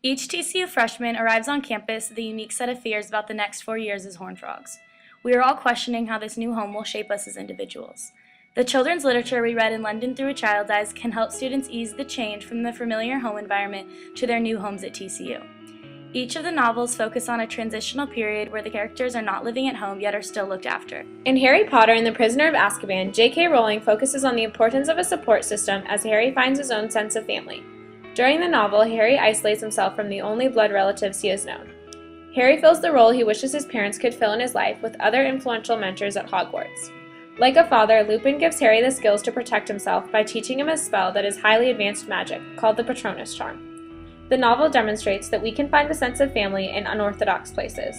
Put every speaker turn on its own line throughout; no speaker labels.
Each TCU freshman arrives on campus with a unique set of fears about the next 4 years as Horned Frogs. We are all questioning how this new home will shape us as individuals. The children's literature we read in London Through a Child's Eyes can help students ease the change from the familiar home environment to their new homes at TCU. Each of the novels focus on a transitional period where the characters are not living at home yet are still looked after.
In Harry Potter and the Prisoner of Azkaban, J.K. Rowling focuses on the importance of a support system as Harry finds his own sense of family. During the novel, Harry isolates himself from the only blood relatives he has known. Harry fills the role he wishes his parents could fill in his life with other influential mentors at Hogwarts. Like a father, Lupin gives Harry the skills to protect himself by teaching him a spell that is highly advanced magic, called the Patronus Charm. The novel demonstrates that we can find a sense of family in unorthodox places.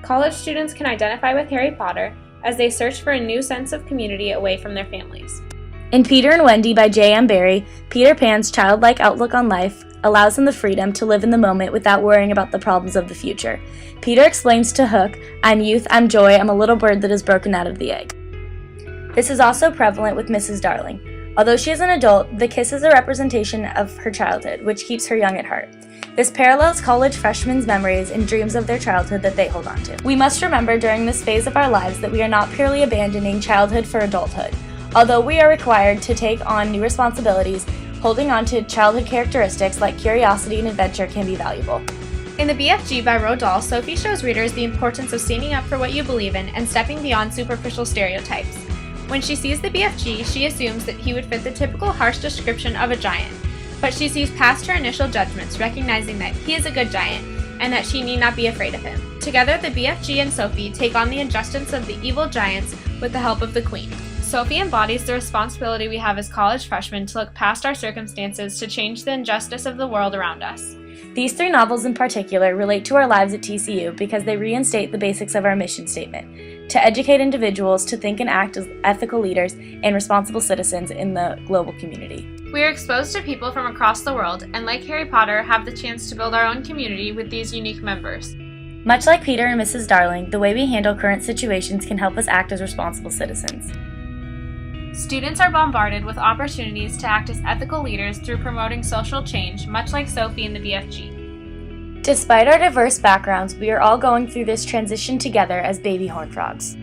College students can identify with Harry Potter as they search for a new sense of community away from their families.
In Peter and Wendy by J.M. Barrie, Peter Pan's childlike outlook on life allows him the freedom to live in the moment without worrying about the problems of the future. Peter explains to Hook, "I'm youth, I'm joy, I'm a little bird that has broken out of the egg." This is also prevalent with Mrs. Darling. Although she is an adult, the kiss is a representation of her childhood, which keeps her young at heart. This parallels college freshmen's memories and dreams of their childhood that they hold on to. We must remember during this phase of our lives that we are not purely abandoning childhood for adulthood. Although we are required to take on new responsibilities, holding on to childhood characteristics like curiosity and adventure can be valuable.
In the BFG by Roald Dahl, Sophie shows readers the importance of standing up for what you believe in and stepping beyond superficial stereotypes. When she sees the BFG, she assumes that he would fit the typical harsh description of a giant, but she sees past her initial judgments, recognizing that he is a good giant and that she need not be afraid of him. Together, the BFG and Sophie take on the injustice of the evil giants with the help of the Queen. Sophie embodies the responsibility we have as college freshmen to look past our circumstances to change the injustice of the world around us.
These 3 novels in particular relate to our lives at TCU because they reinstate the basics of our mission statement: to educate individuals to think and act as ethical leaders and responsible citizens in the global community.
We are exposed to people from across the world and, like Harry Potter, have the chance to build our own community with these unique members.
Much like Peter and Mrs. Darling, the way we handle current situations can help us act as responsible citizens.
Students are bombarded with opportunities to act as ethical leaders through promoting social change, much like Sophie in the BFG.
Despite our diverse backgrounds, we are all going through this transition together as baby Horned Frogs.